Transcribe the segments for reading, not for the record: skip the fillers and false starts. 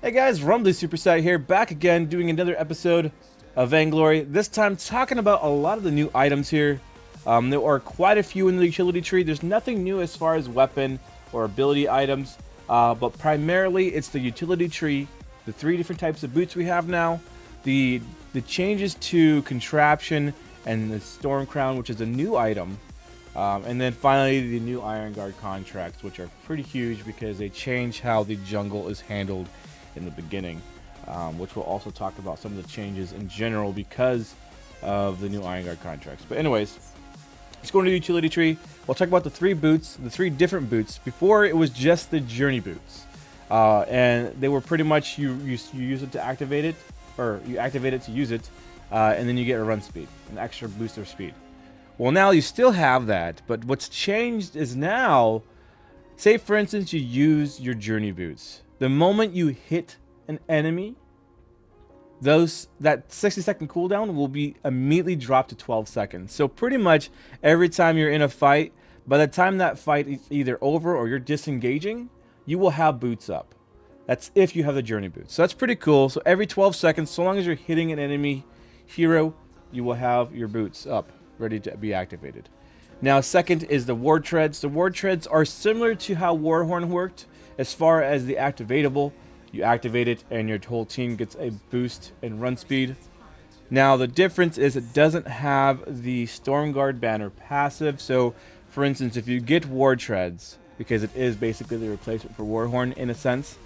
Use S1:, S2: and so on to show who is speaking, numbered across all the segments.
S1: Hey guys, Rumblysuperset here, back again doing another episode of Vainglory. This time talking about a lot of the new items here. There are quite a few in the utility tree. There's nothing new as far as weapon or ability items, but primarily it's the utility tree, the three different types of boots we have now, the changes to contraption and the storm crown, which is a new item, and then finally the new iron guard contracts, which are pretty huge because they change how the jungle is handled in the beginning, which we'll also talk about some of the changes in general because of the new iron guard contracts. But anyways, let's go into the utility tree. We'll talk about the three boots, the three different boots. Before it was just the journey boots, and they were pretty much you use it to activate it, or you activate it to use it, and then you get a run speed, an extra boost of speed. Well, now you still have that, but what's changed is now, say for instance you use your journey boots. The moment you hit an enemy, that 60-second cooldown will be immediately dropped to 12 seconds. So pretty much every time you're in a fight, by the time that fight is either over or you're disengaging, you will have boots up. That's if you have the journey boots. So that's pretty cool. So every 12 seconds, so long as you're hitting an enemy hero, you will have your boots up, ready to be activated. Now, second is the ward treads. The ward treads are similar to how Warhorn worked. As far as the activatable, you activate it and your whole team gets a boost in run speed. Now the difference is it doesn't have the Stormguard banner passive. So for instance, if you get ward treads, because it is basically the replacement for Warhorn in a sense,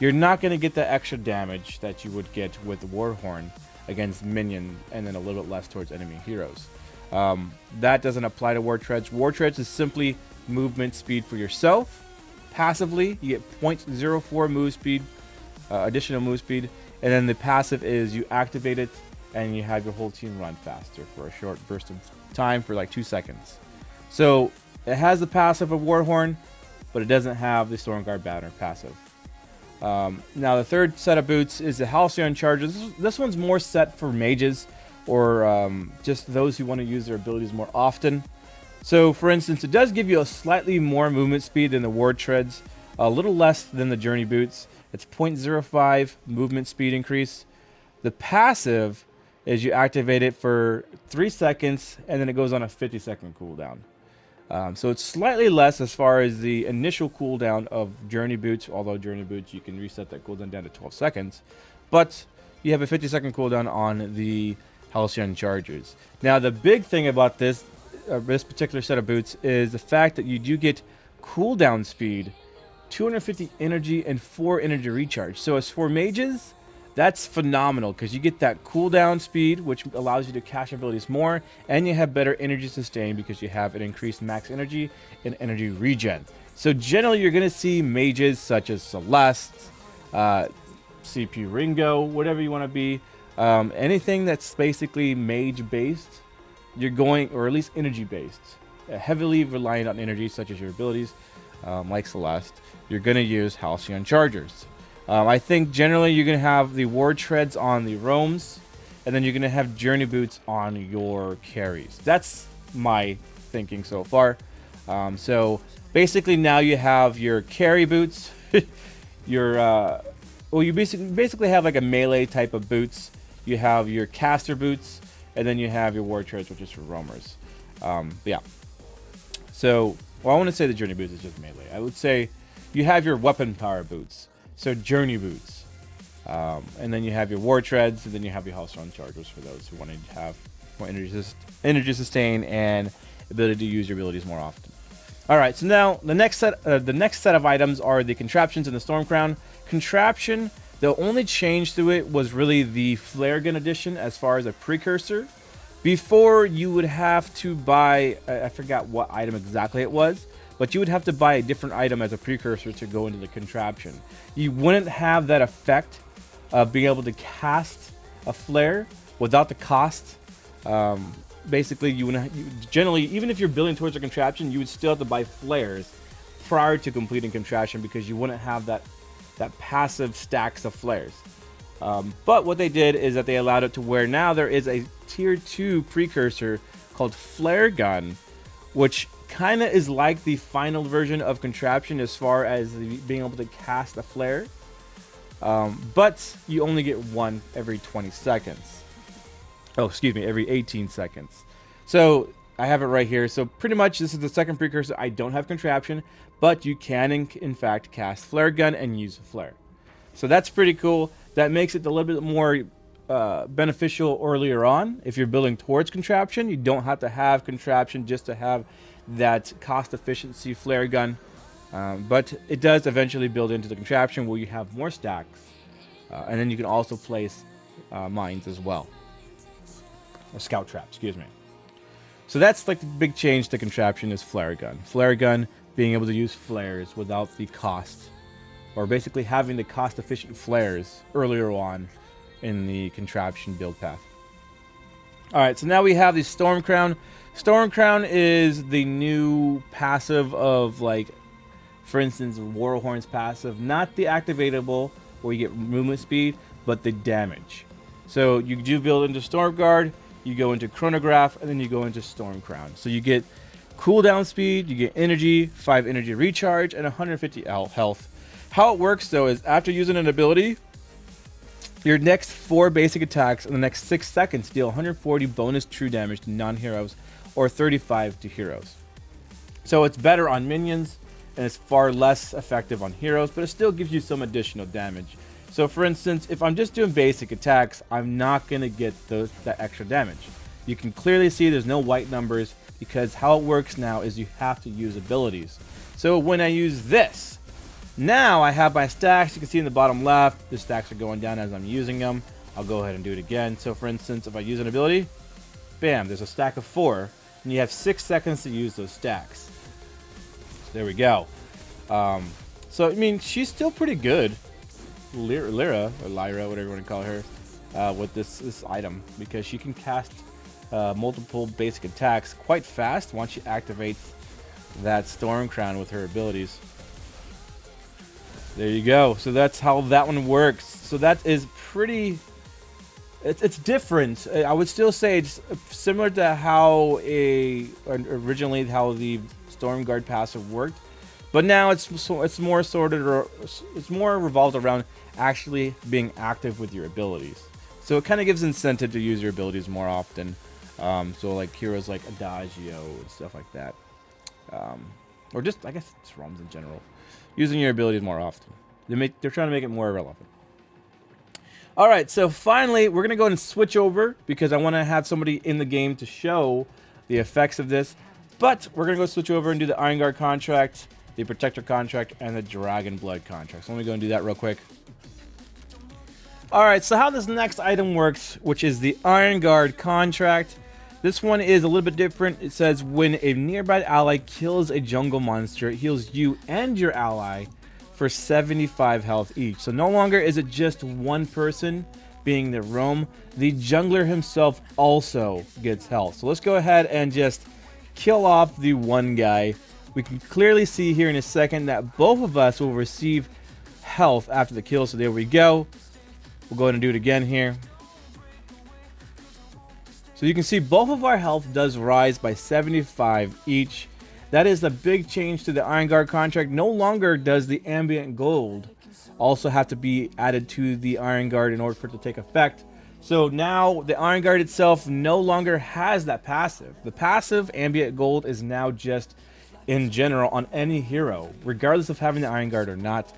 S1: you're not going to get the extra damage that you would get with Warhorn against minions, and then a little bit less towards enemy heroes. That doesn't apply to ward treads. Ward treads is simply movement speed for yourself. Passively, you get 0.04 move speed, additional move speed, and then the passive is you activate it and you have your whole team run faster for a short burst of time for like 2 seconds. So it has the passive of Warhorn, but it doesn't have the Stormguard banner passive. Now the third set of boots is the Halcyon Charger. This one's more set for mages or just those who want to use their abilities more often. So for instance, it does give you a slightly more movement speed than the ward treads, a little less than the journey boots. It's 0.05 movement speed increase. The passive is you activate it for 3 seconds and then it goes on a 50-second cooldown. So it's slightly less as far as the initial cooldown of journey boots, although journey boots you can reset that cooldown down to 12 seconds. But you have a 50-second cooldown on the Halcyon Chargers. Now the big thing about this particular set of boots is the fact that you do get cooldown speed, 250 energy, and 4 energy recharge. So as for mages, that's phenomenal because you get that cooldown speed, which allows you to cast abilities more, and you have better energy sustain because you have an increased max energy and energy regen. So generally, you're going to see mages such as Celeste, CP Ringo, whatever you want to be, anything that's basically mage-based, you're going, or at least energy-based, heavily reliant on energy, such as your abilities, like Celeste, you're going to use Halcyon Chargers. I think generally you're going to have the ward treads on the roams, and then you're going to have journey boots on your carries. That's my thinking so far. So basically now you have your carry boots, your well, you basically have like a melee type of boots. You have your caster boots, and then you have your ward treads, which is for roamers. Yeah. So, well, I want to say the journey boots is just melee. I would say you have your weapon power boots, so journey boots, and then you have your ward treads, and then you have your Halcyon Chargers for those who want to have more energy sustain and ability to use your abilities more often. All right, so now the next set of items are the contraptions and the Storm Crown. Contraption, the only change to it was really the flare gun edition as far as a precursor. Before, you would have to buy, I forgot what item exactly it was, but you would have to buy a different item as a precursor to go into the contraption. You wouldn't have that effect of being able to cast a flare without the cost. Basically, generally, even if you're building towards a contraption, you would still have to buy flares prior to completing contraption because you wouldn't have that passive stacks of flares. But what they did is that they allowed it to where now there is a tier 2 precursor called Flare Gun, which kind of is like the final version of contraption as far as being able to cast a flare. but you only get one every 20 seconds. Oh, excuse me, every 18 seconds. So I have it right here. So pretty much this is the second precursor. I don't have contraption, but you can in fact cast flare gun and use a flare. So that's pretty cool. That makes it a little bit more beneficial earlier on. If you're building towards contraption, you don't have to have contraption just to have that cost efficiency flare gun. But it does eventually build into the contraption where you have more stacks. And then you can also place mines as well. Or scout trap, excuse me. So that's like the big change to contraption is flare gun. Flare gun being able to use flares without the cost, or basically having the cost efficient flares earlier on in the contraption build path. Alright, so now we have the Storm Crown. Storm Crown is the new passive of, like, for instance, Warhorn's passive. Not the activatable where you get movement speed, but the damage. So you do build into Storm Guard, you go into Chronograph, and then you go into Storm Crown. So you get cooldown speed, you get energy, 5 energy recharge, and 150 health. How it works though is after using an ability, your next 4 basic attacks in the next 6 seconds deal 140 bonus true damage to non-heroes or 35 to heroes. So it's better on minions and it's far less effective on heroes, but it still gives you some additional damage. So for instance, if I'm just doing basic attacks, I'm not going to get that extra damage. You can clearly see there's no white numbers because how it works now is you have to use abilities. So when I use this, now I have my stacks. You can see in the bottom left, the stacks are going down as I'm using them. I'll go ahead and do it again. So for instance, if I use an ability, bam, there's a stack of 4, and you have 6 seconds to use those stacks. So there we go. So I mean, she's still pretty good, Lyra, whatever you want to call her, with this item, because she can cast multiple basic attacks quite fast once she activates that Storm Crown with her abilities. There you go. So that's how that one works. So that is pretty... It's different. I would still say it's similar to how originally how the Storm Guard passive worked, but now it's more it's more revolved around actually being active with your abilities. So it kind of gives incentive to use your abilities more often. So like heroes like Adagio and stuff like that, or just I guess it's ROMs in general, using your abilities more often. They're trying to make it more relevant. All right, so finally we're gonna go ahead and switch over because I want to have somebody in the game to show the effects of this. But we're gonna go switch over and do the Iron Guard contract, the Protector contract, and the Dragon Blood contract. So let me go and do that real quick. All right, so how this next item works, which is the Iron Guard contract. This one is a little bit different. It says when a nearby ally kills a jungle monster, it heals you and your ally for 75 health each. So no longer is it just one person being the roam. The jungler himself also gets health. So let's go ahead and just kill off the one guy. We can clearly see here in a second that both of us will receive health after the kill. So there we go. We'll go ahead and do it again here. So you can see both of our health does rise by 75 each. That is a big change to the Iron Guard contract. No longer does the ambient gold also have to be added to the Iron Guard in order for it to take effect. So now the Iron Guard itself no longer has that passive. The passive ambient gold is now just in general on any hero, regardless of having the Iron Guard or not.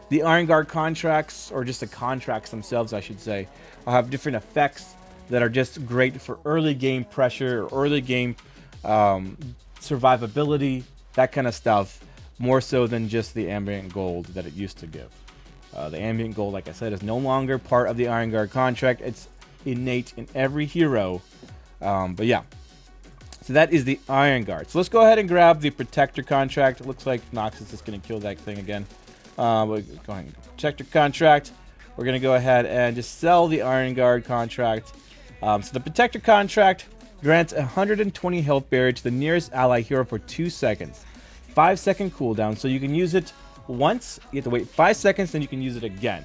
S1: The Iron Guard contracts, or just the contracts themselves I should say, will have different effects that are just great for early game pressure or early game survivability, that kind of stuff, more so than just the ambient gold that it used to give. The ambient gold, like I said, is no longer part of the Iron Guard contract. It's innate in every hero. But yeah, so that is the Iron Guard. So let's go ahead and grab the Protector contract. It looks like Nox is just going to kill that thing again. We'll go ahead and Protector contract. We're going to go ahead and just sell the Iron Guard contract. So the Protector contract grants 120 health barrier to the nearest ally hero for 2 seconds. 5-second cooldown, so you can use it once. You have to wait 5 seconds, then you can use it again.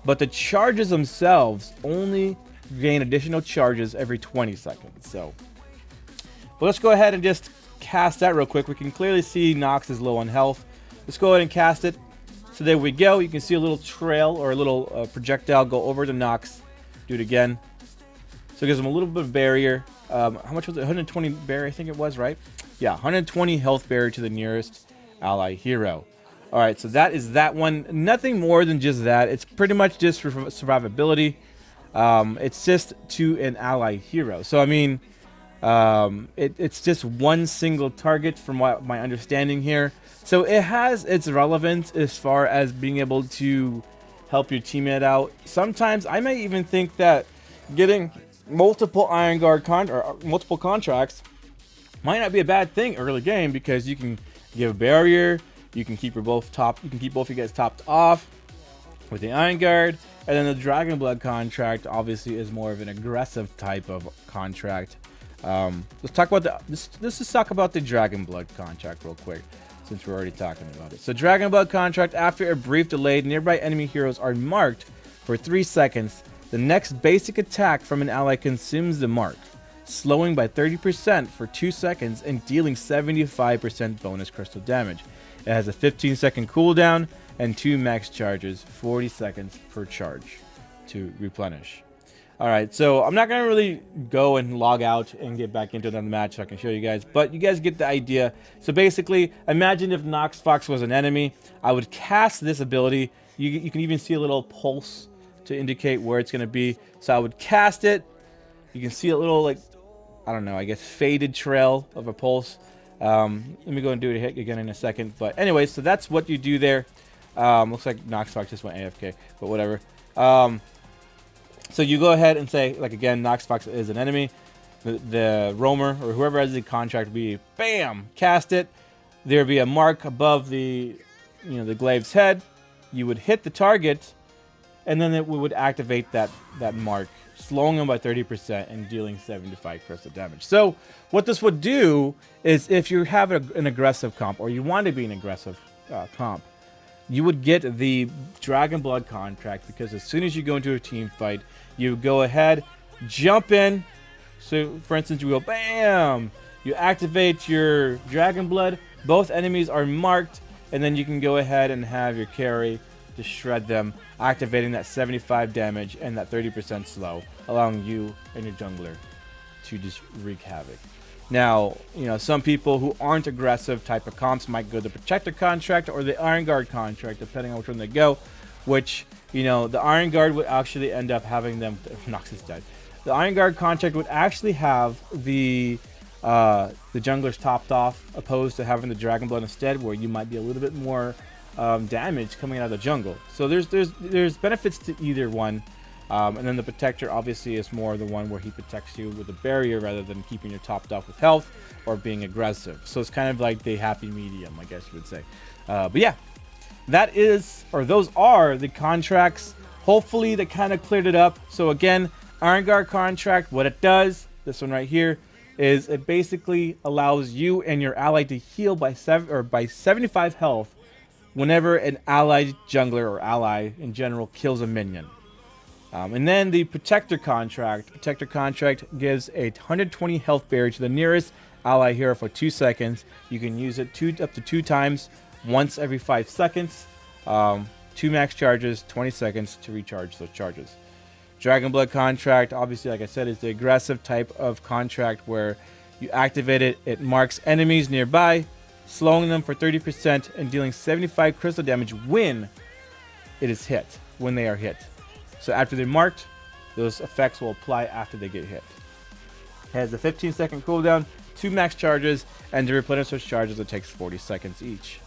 S1: But the charges themselves only gain additional charges every 20 seconds. So, but let's go ahead and just cast that real quick. We can clearly see Nox is low on health. Let's go ahead and cast it. So there we go. You can see a little trail or a little projectile go over the Nox. Do it again. So it gives them a little bit of barrier. How much was it? 120 barrier, I think it was, right? Yeah, 120 health barrier to the nearest ally hero. All right, so that is that one. Nothing more than just that. It's pretty much just for survivability. It's just to an ally hero. So, I mean, it's just one single target from what my understanding here. So it has its relevance as far as being able to help your teammate out. Sometimes I might even think that getting multiple Iron Guard multiple contracts might not be a bad thing early game, because you can give a barrier, you can keep both of you guys topped off with the Iron Guard, and then the Dragon Blood contract obviously is more of an aggressive type of contract. Let's talk about let's just talk about the Dragon Blood contract real quick, since we're already talking about it. So Dragon Blood contract: after a brief delay, nearby enemy heroes are marked for 3 seconds. The next basic attack from an ally consumes the mark, slowing by 30% for 2 seconds and dealing 75% bonus crystal damage. It has a 15-second cooldown and 2 max charges, 40 seconds per charge to replenish. Alright, so I'm not going to really go and log out and get back into another match so I can show you guys, but you guys get the idea. So basically, imagine if Nox Fox was an enemy. I would cast this ability. You can even see a little pulse to indicate where it's going to be. So I would cast it. You can see a little, like, I don't know, I guess faded trail of a pulse. Let me go and do it again in a second. But anyway, so that's what you do there. Looks like Nox Fox just went AFK, but whatever. So you go ahead and say, like, again, Nox Fox is an enemy. The roamer or whoever has the contract would be, bam, cast it. There'd be a mark above the, the glaive's head. You would hit the target, and then it would activate that mark, slowing them by 30% and dealing 75 crystal damage. So what this would do is, if you have an aggressive comp, or you want to be an aggressive comp, you would get the Dragon Blood contract, because as soon as you go into a team fight, you go ahead, jump in. So for instance, you go bam, you activate your Dragon Blood, both enemies are marked, and then you can go ahead and have your carry to shred them, activating that 75 damage and that 30% slow, allowing you and your jungler to just wreak havoc. Now, some people who aren't aggressive type of comps might go the Protector contract or the Iron Guard contract, depending on which one they go, which, the Iron Guard would actually end up having them, Nox is dead. The Iron Guard contract would actually have the junglers topped off, opposed to having the Dragon Blood instead, where you might be a little bit more damage coming out of the jungle. So there's benefits to either one, and then the Protector obviously is more the one where he protects you with a barrier rather than keeping you topped off with health or being aggressive. So it's kind of like the happy medium, I guess you would say. But yeah, those are the contracts. Hopefully that kind of cleared it up. So again, Iron Guard contract, what it does, this one right here, is it basically allows you and your ally to heal by 75 health whenever an allied jungler or ally in general kills a minion. And then the Protector contract gives a 120 health barrier to the nearest ally hero for 2 seconds. You can use it up to 2 times, once every 5 seconds. 2 max charges, 20 seconds to recharge those charges. Dragon Blood contract, obviously, like I said, is the aggressive type of contract where you activate it, it marks enemies nearby, slowing them for 30% and dealing 75 crystal damage when they are hit. So after they're marked, those effects will apply after they get hit. It has a 15-second cooldown, 2 max charges, and to replenish those charges, it takes 40 seconds each.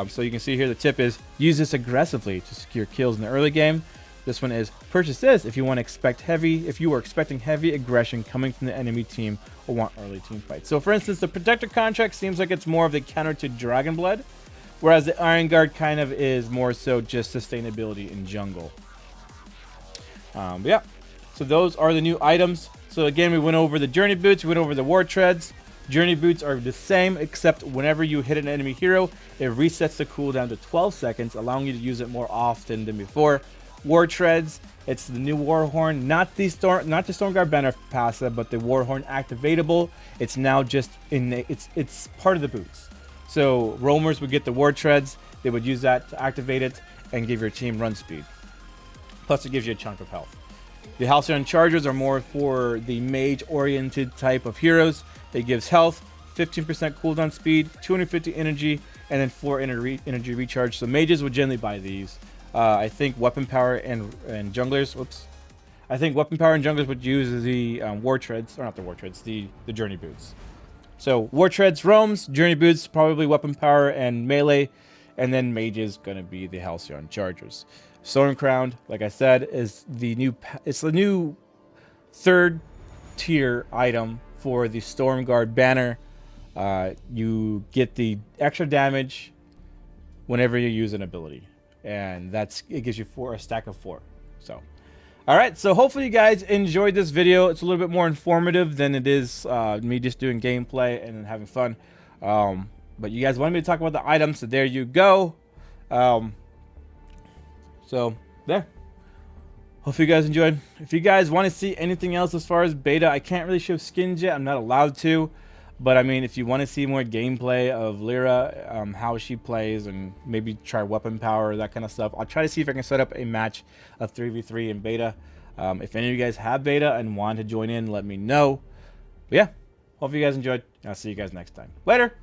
S1: So you can see here the tip is, use this aggressively to secure kills in the early game. This one is, purchase this if you are expecting heavy aggression coming from the enemy team or want early team fights. So for instance, the Protector contract seems like it's more of the counter to Dragon Blood, whereas the Iron Guard kind of is more so just sustainability in jungle. But yeah, so those are the new items. So again, we went over the Journey Boots, we went over the War Treads. Journey Boots are the same, except whenever you hit an enemy hero, it resets the cooldown to 12 seconds, allowing you to use it more often than before. War Treads, it's the new Warhorn, not the Stormguard banner passive, but the Warhorn activatable. It's now just it's part of the boots. So roamers would get the war treads. They would use that to activate it and give your team run speed. Plus it gives you a chunk of health. The Halcyon Chargers are more for the mage-oriented type of heroes. It gives health, 15% cooldown speed, 250 energy, and then 4 energy recharge. So mages would generally buy these. I think weapon power and junglers. Whoops. I think weapon power and junglers would use the war treads, or not the war treads, the journey boots. So war treads, roams, journey boots, probably weapon power and melee, and then mages gonna be the Halcyon Chargers. Storm Crown, like I said, is the new. It's the new third tier item for the Storm Guard banner. You get the extra damage whenever you use an ability, and it gives you a stack of 4. So, all right. So hopefully you guys enjoyed this video. It's a little bit more informative than it is me just doing gameplay and having fun. But you guys wanted me to talk about the items, so there you go. So there. Hope you guys enjoyed. If you guys want to see anything else as far as beta, I can't really show skins yet. I'm not allowed to. But I mean, if you want to see more gameplay of Lyra, how she plays, and maybe try weapon power, that kind of stuff, I'll try to see if I can set up a match of 3v3 in beta. If any of you guys have beta and want to join in, let me know. But yeah, hope you guys enjoyed. I'll see you guys next time. Later.